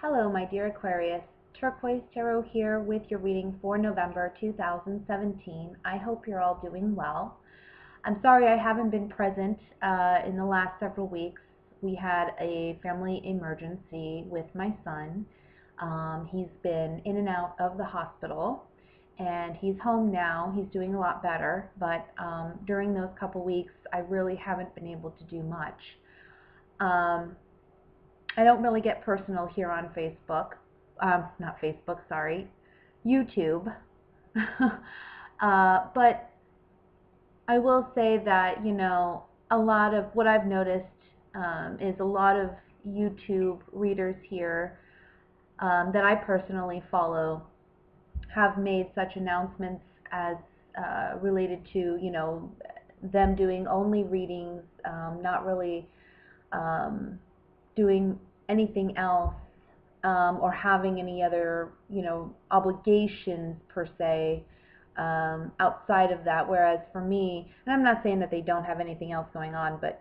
Hello, my dear Aquarius. Turquoise Tarot here with your reading for November 2017. I hope you're all doing well. I'm sorry I haven't been present in the last several weeks. We had a family emergency with my son. He's been in and out of the hospital, and he's home now. He's doing a lot better, but during those couple weeks, I really haven't been able to do much. I don't really get personal here on Facebook. Not Facebook, sorry. YouTube. But I will say that, a lot of what I've noticed is a lot of YouTube readers here that I personally follow have made such announcements as related to, them doing only readings, not really doing anything else, or having any other, obligations per se, outside of that. Whereas for me, and I'm not saying that they don't have anything else going on, but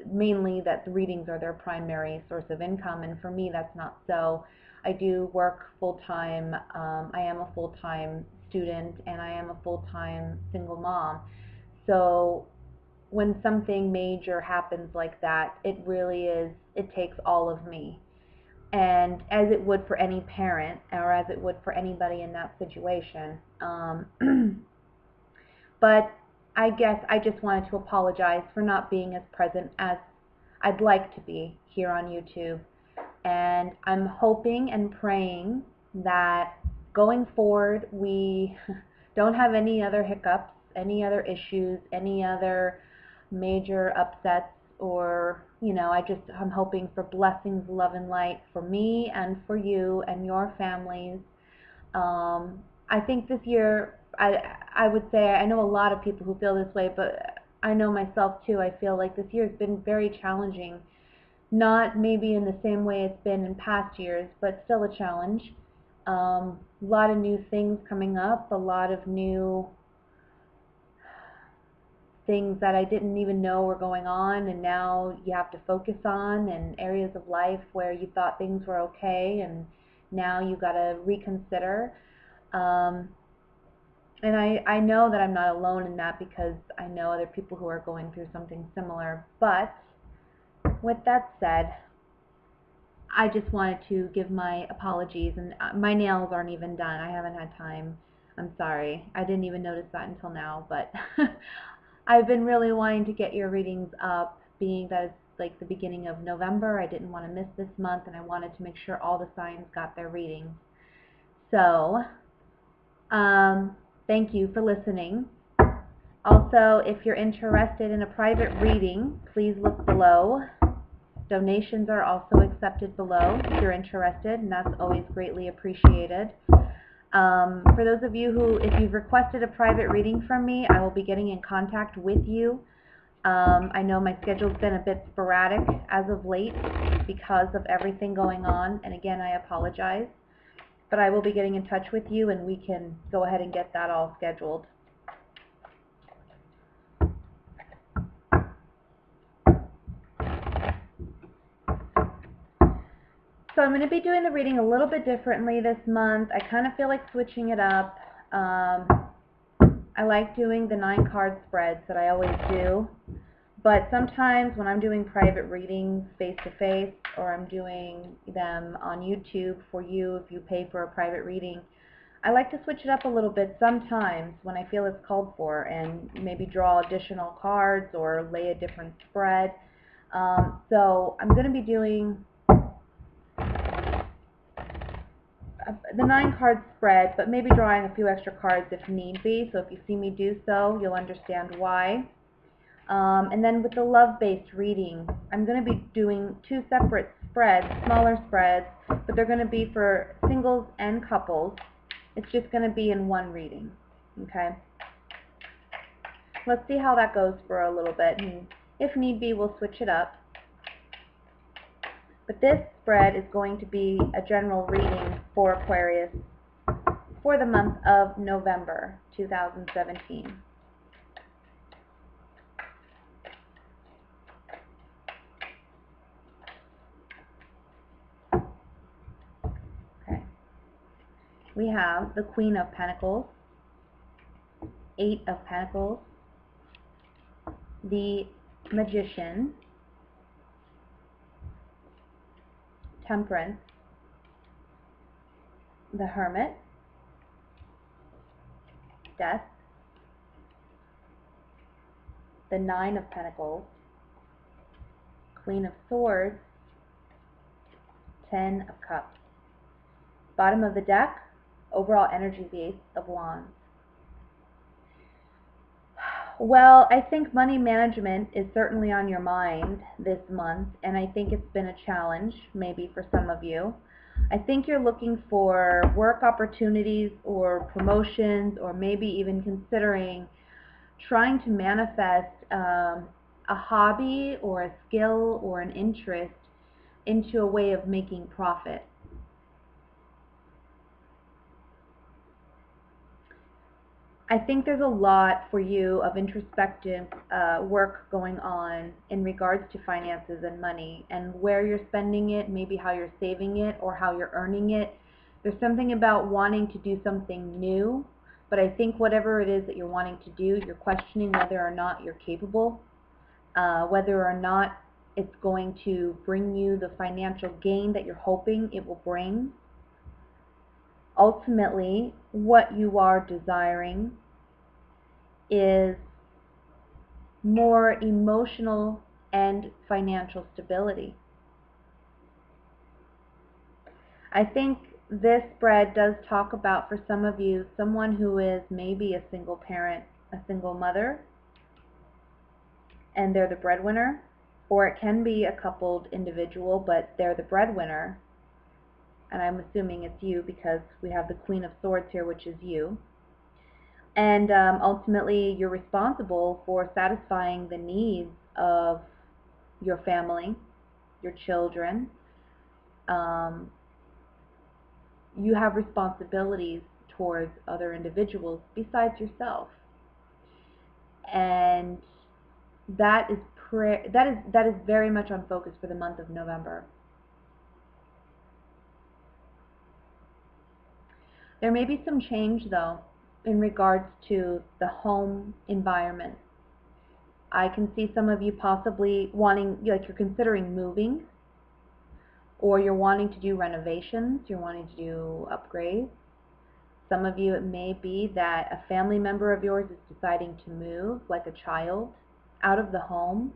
mainly that the readings are their primary source of income, and for me that's not so. I do work full-time. I am a full-time student, and I am a full-time single mom. So when something major happens like that, it takes all of me. And as it would for any parent, or as it would for anybody in that situation. But I guess I just wanted to apologize for not being as present as I'd like to be here on YouTube. And I'm hoping and praying that going forward we don't have any other hiccups, any other issues, any other major upsets, or I'm hoping for blessings, love, and light for me and for you and your families. I think this year, I would say, I know a lot of people who feel this way, but I know myself too. I feel like this year has been very challenging. Not maybe in the same way it's been in past years, but still a challenge. A lot of new things coming up, a lot of new things that I didn't even know were going on, and now you have to focus on, and areas of life where you thought things were okay, and now you got to reconsider. And I know that I'm not alone in that, because I know other people who are going through something similar. But with that said, I just wanted to give my apologies, and my nails aren't even done. I haven't had time. I'm sorry. I didn't even notice that until now, but I've been really wanting to get your readings up, being that it's like the beginning of November. I didn't want to miss this month, and I wanted to make sure all the signs got their readings. So, thank you for listening. Also, if you're interested in a private reading, please look below. Donations are also accepted below if you're interested, and that's always greatly appreciated. For those of you who, if you've requested a private reading from me, I will be getting in contact with you. I know my schedule's been a bit sporadic as of late because of everything going on, and again, I apologize. But I will be getting in touch with you, and we can go ahead and get that all scheduled. So I'm going to be doing the reading a little bit differently this month. I kind of feel like switching it up. I like doing the 9-card spreads that I always do. But sometimes when I'm doing private readings face-to-face, or I'm doing them on YouTube for you if you pay for a private reading, I like to switch it up a little bit sometimes when I feel it's called for, and maybe draw additional cards or lay a different spread. So I'm going to be doing the 9-card spread, but maybe drawing a few extra cards if need be. So if you see me do so, you'll understand why. And then with the love-based reading, I'm going to be doing 2 separate spreads, smaller spreads, but they're going to be for singles and couples. It's just going to be in one reading. Okay? Let's see how that goes for a little bit, and if need be, we'll switch it up. But this spread is going to be a general reading for Aquarius for the month of November 2017. we have the Queen of Pentacles, Eight of Pentacles, the Magician, Temperance, the Hermit, Death, the Nine of Pentacles, Queen of Swords, Ten of Cups. Bottom of the deck, overall energy, the Ace of Wands. Well, I think money management is certainly on your mind this month, and I think it's been a challenge, maybe for some of you. I think you're looking for work opportunities or promotions, or maybe even considering trying to manifest a hobby or a skill or an interest into a way of making profit. I think there's a lot for you of introspective work going on in regards to finances and money, and where you're spending it, maybe how you're saving it or how you're earning it. There's something about wanting to do something new, but I think whatever it is that you're wanting to do, you're questioning whether or not you're capable, whether or not it's going to bring you the financial gain that you're hoping it will bring. Ultimately, what you are desiring is more emotional and financial stability. I think this spread does talk about, for some of you, someone who is maybe a single parent, a single mother, and they're the breadwinner, or it can be a coupled individual, but they're the breadwinner. And I'm assuming it's you because we have the Queen of Swords here, which is you. And ultimately, you're responsible for satisfying the needs of your family, your children. You have responsibilities towards other individuals besides yourself. And that is very much on focus for the month of November. There may be some change, though, in regards to the home environment. I can see some of you possibly wanting, like you're considering moving, or you're wanting to do renovations, you're wanting to do upgrades. Some of you, it may be that a family member of yours is deciding to move, like a child, out of the home,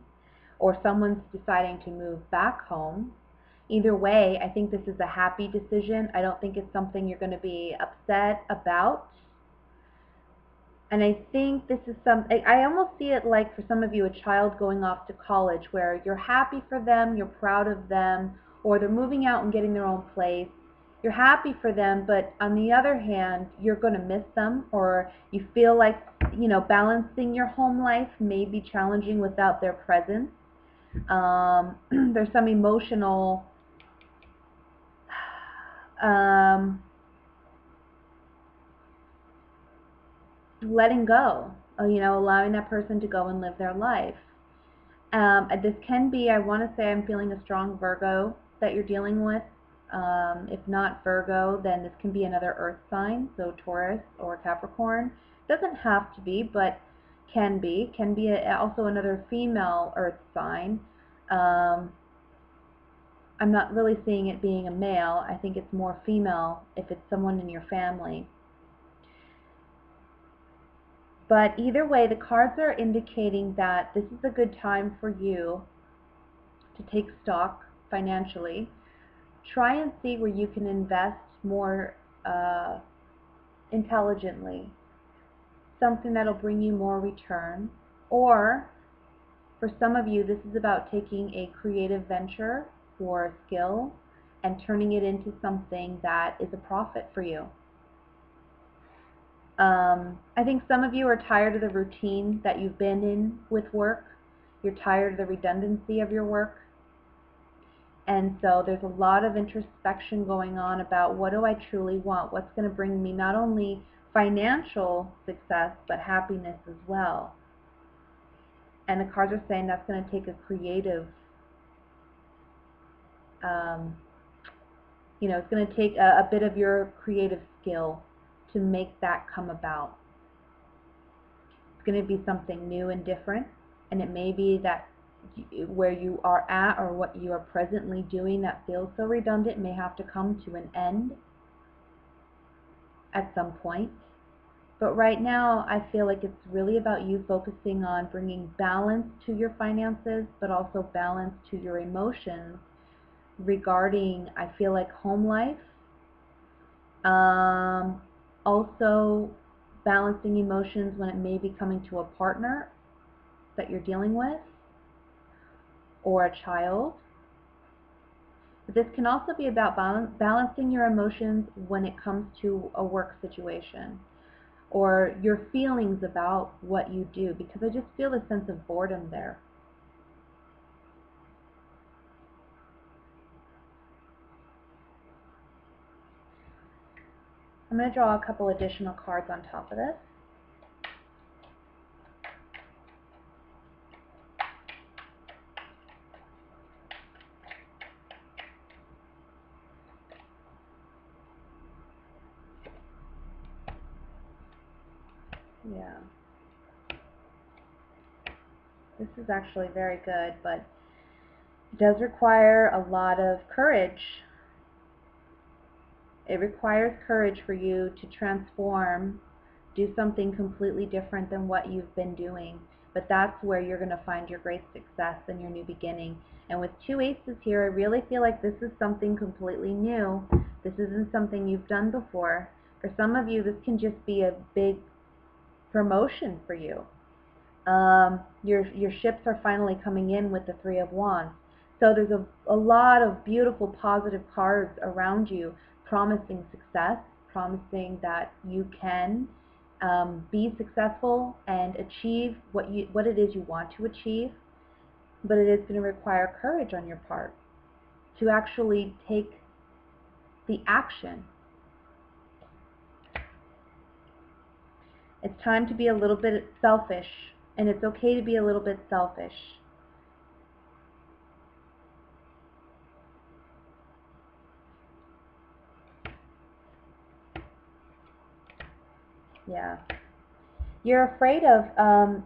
or someone's deciding to move back home. Either way, I think this is a happy decision. I don't think it's something you're going to be upset about. And I think this is I almost see it like, for some of you, a child going off to college, where you're happy for them, you're proud of them, or they're moving out and getting their own place. You're happy for them, but on the other hand, you're going to miss them, or you feel like, balancing your home life may be challenging without their presence. There's some emotional letting go, allowing that person to go and live their life. This can be, I want to say, I'm feeling a strong Virgo that you're dealing with. If not Virgo, then this can be another earth sign, so Taurus or Capricorn. Doesn't have to be, but can be. Can be also another female earth sign. I'm not really seeing it being a male. I think it's more female if it's someone in your family. But either way, the cards are indicating that this is a good time for you to take stock financially. Try and see where you can invest more intelligently, something that'll bring you more return. Or for some of you, this is about taking a creative venture or a skill and turning it into something that is a profit for you. I think some of you are tired of the routine that you've been in with work. You're tired of the redundancy of your work. And so there's a lot of introspection going on about, what do I truly want? What's going to bring me not only financial success, but happiness as well. And the cards are saying that's going to take a creative You know, it's going to take a bit of your creative skill to make that come about. It's going to be something new and different, and it may be that where you are at or what you are presently doing that feels so redundant may have to come to an end at some point. But right now, I feel like it's really about you focusing on bringing balance to your finances, but also balance to your emotions regarding, I feel like, home life. Also balancing emotions when it may be coming to a partner that you're dealing with or a child. But this can also be about balancing your emotions when it comes to a work situation or your feelings about what you do, because I just feel a sense of boredom there. I'm going to draw a couple additional cards on top of this. Yeah. This is actually very good, but it does require a lot of courage. It requires courage for you to transform, do something completely different than what you've been doing. But that's where you're going to find your great success and your new beginning. And with two aces here, I really feel like this is something completely new. This isn't something you've done before. For some of you, this can just be a big promotion for you. Your ships are finally coming in with the Three of Wands. So there's a lot of beautiful positive cards around you promising success, promising that you can be successful and achieve what it is you want to achieve. But it is going to require courage on your part to actually take the action. It's time to be a little bit selfish, and it's okay to be a little bit selfish. Yeah. You're afraid of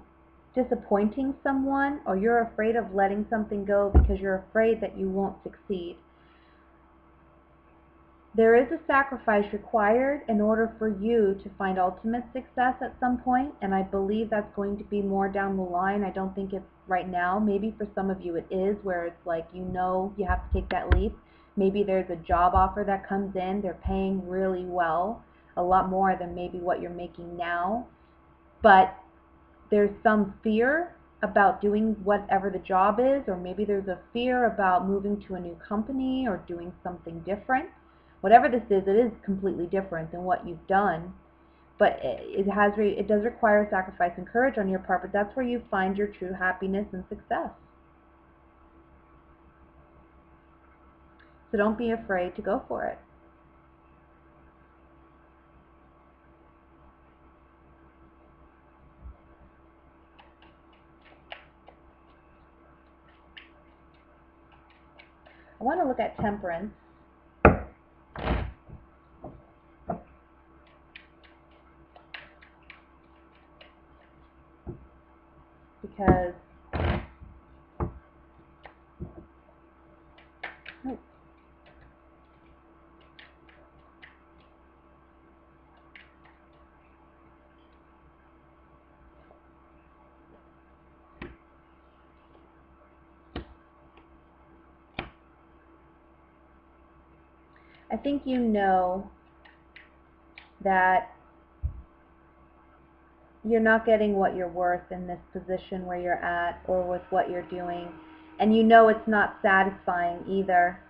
disappointing someone, or you're afraid of letting something go because you're afraid that you won't succeed. There is a sacrifice required in order for you to find ultimate success at some point, and I believe that's going to be more down the line. I don't think it's right now. Maybe for some of you it is, where it's like, you know, you have to take that leap. Maybe there's a job offer that comes in, they're paying really well, a lot more than maybe what you're making now, but there's some fear about doing whatever the job is, or maybe there's a fear about moving to a new company or doing something different. Whatever this is, it is completely different than what you've done, but it does require sacrifice and courage on your part, but that's where you find your true happiness and success. So don't be afraid to go for it. I want to look at Temperance. Because I think you know that you're not getting what you're worth in this position where you're at or with what you're doing, and you know it's not satisfying either.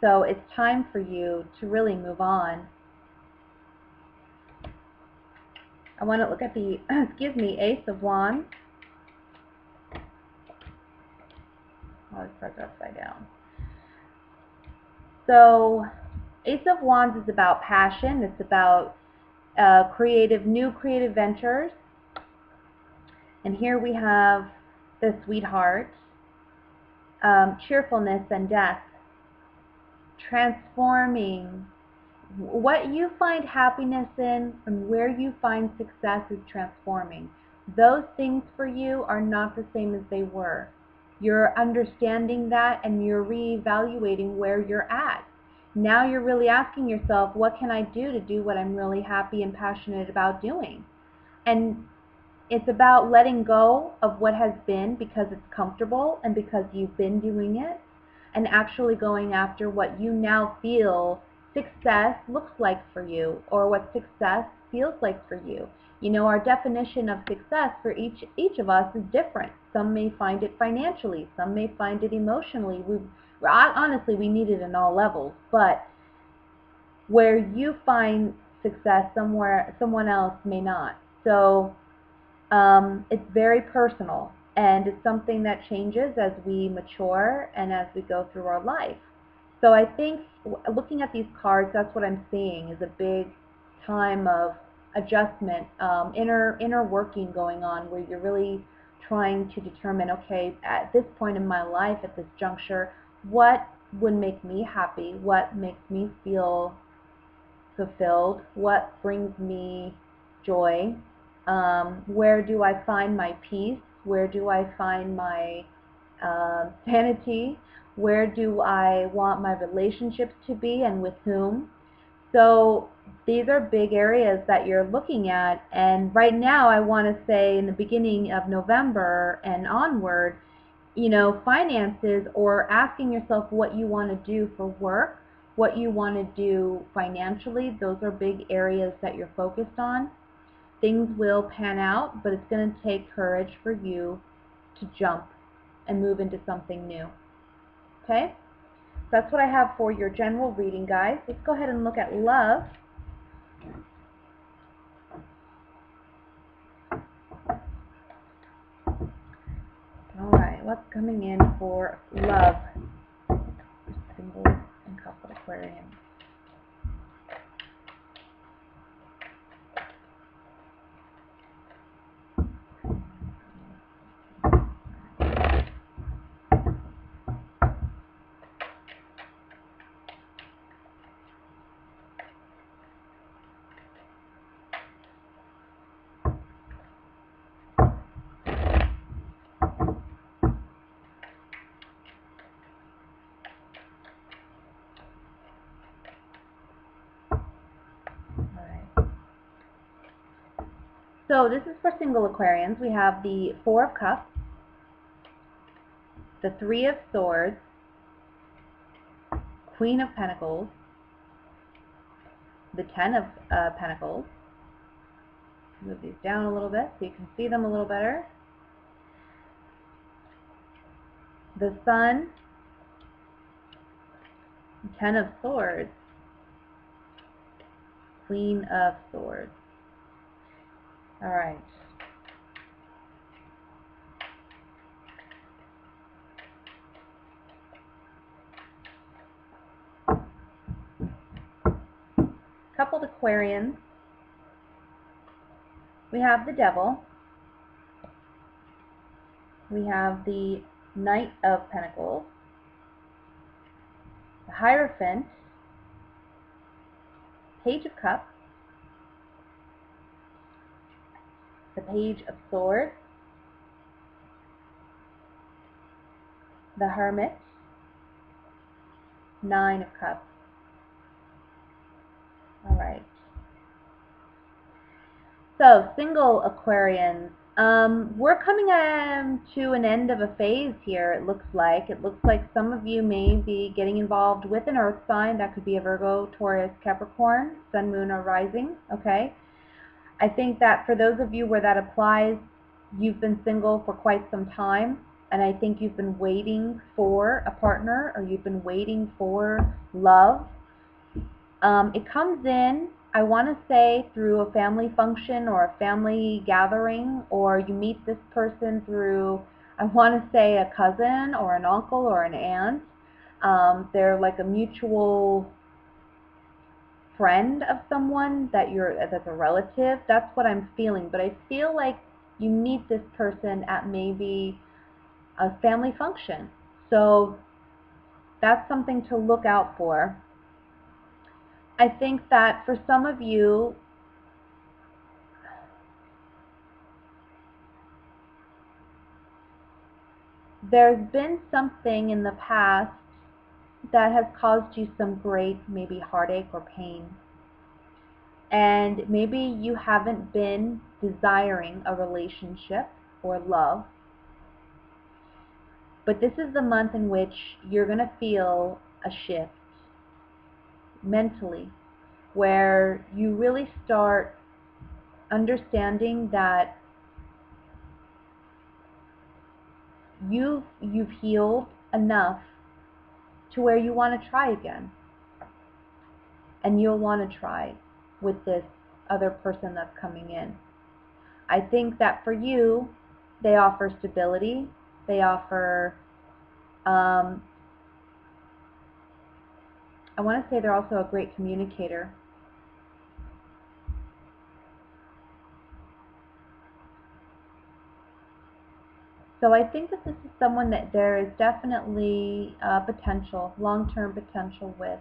So it's time for you to really move on. I want to look at the excuse me, Ace of Wands. Oh, this card's upside down. So Ace of Wands is about passion. It's about new creative ventures. And here we have the Sweetheart, cheerfulness and death, transforming. What you find happiness in and where you find success is transforming. Those things for you are not the same as they were. You're understanding that and you're reevaluating where you're at. Now you're really asking yourself, what can I do to do what I'm really happy and passionate about doing? And it's about letting go of what has been because it's comfortable and because you've been doing it, and actually going after what you now feel success looks like for you, or what success feels like for you. You know, our definition of success for each of us is different. Some may find it financially, some may find it emotionally. Honestly, we need it in all levels, but where you find success somewhere, someone else may not. So it's very personal, and it's something that changes as we mature and as we go through our life. So I think looking at these cards, that's what I'm seeing is a big time of adjustment, inner working going on, where you're really trying to determine, okay, at this point in my life, at this juncture, what would make me happy? What makes me feel fulfilled? What brings me joy? Where do I find my peace? Where do I find my sanity? Where do I want my relationships to be, and with whom? So these are big areas that you're looking at, and right now I want to say in the beginning of November and onward, you know, finances, or asking yourself what you want to do for work, what you want to do financially, those are big areas that you're focused on. Things will pan out, but it's going to take courage for you to jump and move into something new. Okay? That's what I have for your general reading, guys. Let's go ahead and look at love. Alright, what's coming in for love? Symbols and couple Aquarians. So this is for single Aquarians. We have the Four of Cups, the Three of Swords, Queen of Pentacles, the Ten of Pentacles. Move these down a little bit so you can see them a little better. The Sun, Ten of Swords, Queen of Swords. All right. Coupled Aquarians. We have the Devil. We have the Knight of Pentacles, the Hierophant, Page of Cups, the Page of Swords, the Hermit, Nine of Cups. All right. So, single Aquarians, we're coming to an end of a phase here, it looks like. It looks like some of you may be getting involved with an earth sign. That could be a Virgo, Taurus, Capricorn, Sun, Moon, or Rising, okay? I think that for those of you where that applies, you've been single for quite some time, and I think you've been waiting for a partner, or you've been waiting for love. It comes in, I want to say, through a family function or a family gathering, or you meet this person through, I want to say, a cousin or an uncle or an aunt. They're like a mutual friend of someone that's a relative. That's what I'm feeling. But I feel like you meet this person at maybe a family function. So that's something to look out for. I think that for some of you, there's been something in the past that has caused you some great maybe heartache or pain. And maybe you haven't been desiring a relationship or love, but this is the month in which you're going to feel a shift mentally where you really start understanding that you've healed enough to where you want to try again. And you'll want to try with this other person that's coming in. I think that for you, they offer stability. They offer, I want to say they're also a great communicator. So I think that this is someone that there is definitely potential, long-term potential with.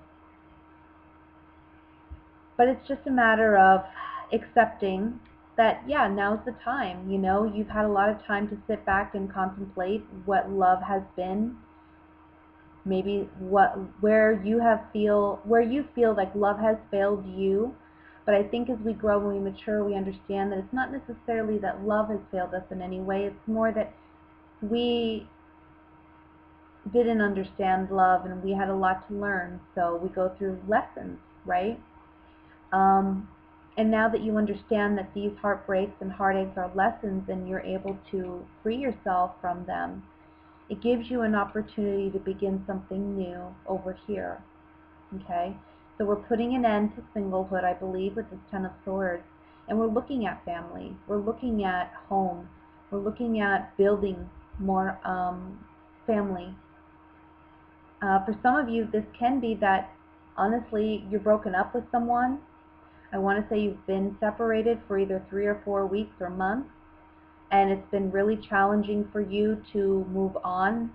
But it's just a matter of accepting that, yeah, now's the time. You know, you've had a lot of time to sit back and contemplate what love has been. Maybe where you feel like love has failed you. But I think as we grow and we mature, we understand that it's not necessarily that love has failed us in any way. It's more that we didn't understand love and we had a lot to learn. So we go through lessons, right? And now that you understand that these heartbreaks and heartaches are lessons and you're able to free yourself from them, it gives you an opportunity to begin something new over here. Okay? So we're putting an end to singlehood, I believe, with this Ten of Swords. And we're looking at family. We're looking at home. We're looking at building more family. For some of you, this can be that, honestly, you're broken up with someone. I want to say you've been separated for either 3 or 4 weeks or months, and it's been really challenging for you to move on.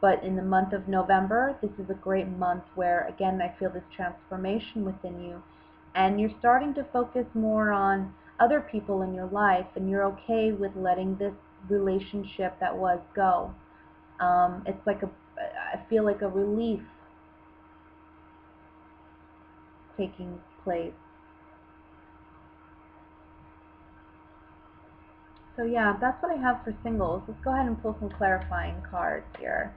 But in the month of November, this is a great month where, again, I feel this transformation within you, and you're starting to focus more on other people in your life, and you're okay with letting this relationship that was go. It's like I feel like a relief taking place. So yeah, that's what I have for singles. Let's go ahead and pull some clarifying cards here.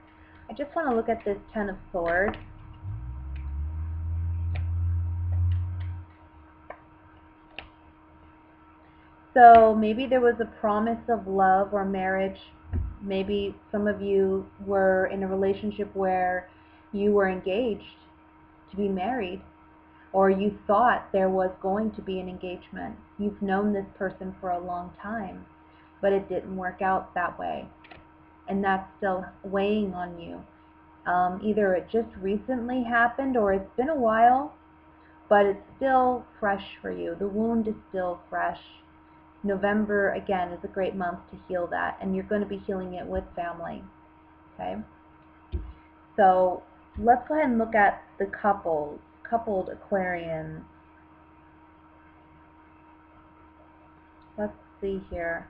I just want to look at this Ten of Swords. So maybe there was a promise of love or marriage. Maybe some of you were in a relationship where you were engaged to be married, or you thought there was going to be an engagement. You've known this person for a long time, but it didn't work out that way. And that's still weighing on you. Either it just recently happened or it's been a while, but it's still fresh for you. The wound is still fresh. November, again, is a great month to heal that, and you're going to be healing it with family. Okay? So let's go ahead and look at the coupled Aquarians. Let's see here.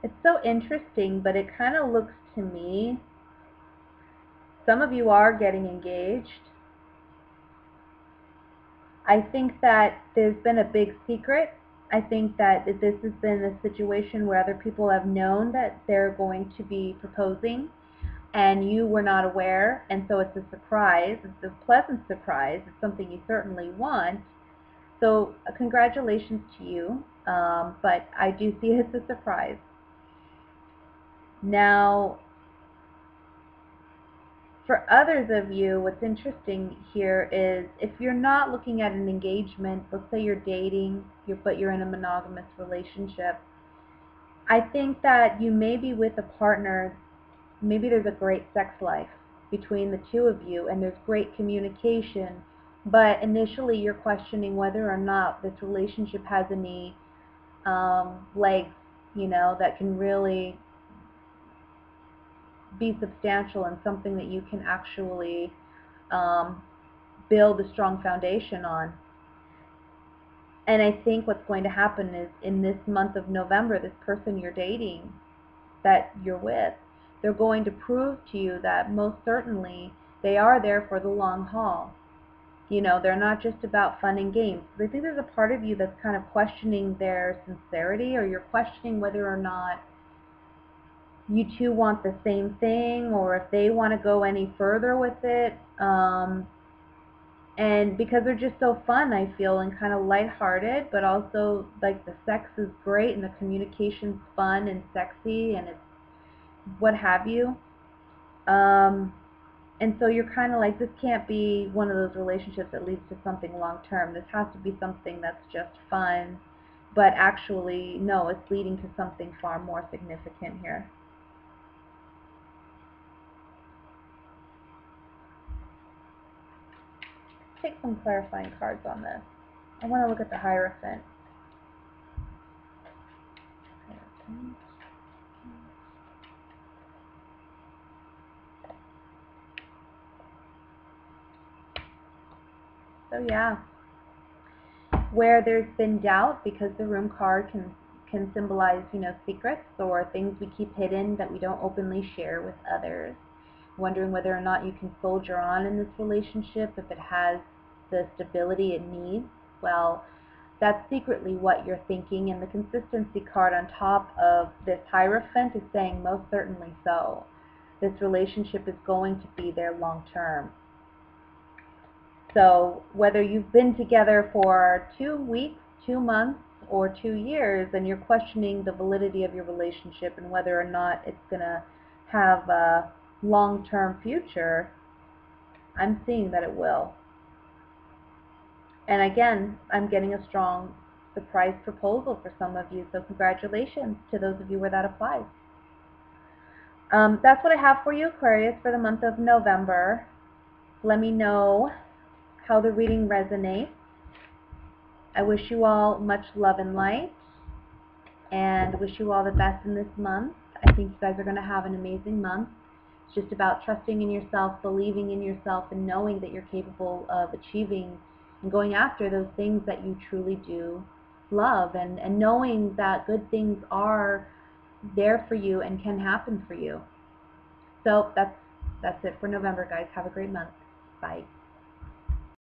It's so interesting, but it kind of looks to me, some of you are getting engaged. I think that there's been a big secret. I think that this has been a situation where other people have known that they're going to be proposing and you were not aware, and so it's a surprise. It's a pleasant surprise. It's something you certainly want. So congratulations to you, but I do see it as a surprise. Now, for others of you, what's interesting here is if you're not looking at an engagement, let's say you're dating, but you're in a monogamous relationship, I think that you may be with a partner, maybe there's a great sex life. between the two of you, and there's great communication, but initially you're questioning whether or not this relationship has any legs, that can really be substantial and something that you can actually build a strong foundation on. And I think what's going to happen is, in this month of November, this person you're dating, that you're with, they're going to prove to you that most certainly they are there for the long haul. They're not just about fun and games. I think there's a part of you that's kind of questioning their sincerity, or you're questioning whether or not you two want the same thing, or if they want to go any further with it. And because they're just so fun, I feel, and kind of lighthearted, but also like the sex is great and the communication's fun and sexy and it's what have you. And so you're kind of like, this can't be one of those relationships that leads to something long term. This has to be something that's just fun, but actually, no, it's leading to something far more significant here. Take some clarifying cards on this. I want to look at the Hierophant. So yeah, where there's been doubt, because the Room card can symbolize, secrets or things we keep hidden that we don't openly share with others. Wondering whether or not you can soldier on in this relationship, if it has the stability it needs. Well, that's secretly what you're thinking, and the Consistency card on top of this Hierophant is saying most certainly so. This relationship is going to be there long term. So whether you've been together for 2 weeks, 2 months, or 2 years, and you're questioning the validity of your relationship and whether or not it's going to have a long-term future, I'm seeing that it will. And again, I'm getting a strong surprise proposal for some of you, so congratulations to those of you where that applies. That's what I have for you, Aquarius, for the month of November. Let me know how the reading resonates. I wish you all much love and light, and wish you all the best in this month. I think you guys are going to have an amazing month. It's just about trusting in yourself, believing in yourself, and knowing that you're capable of achieving and going after those things that you truly do love, and knowing that good things are there for you and can happen for you. So that's it for November, guys. Have a great month. Bye.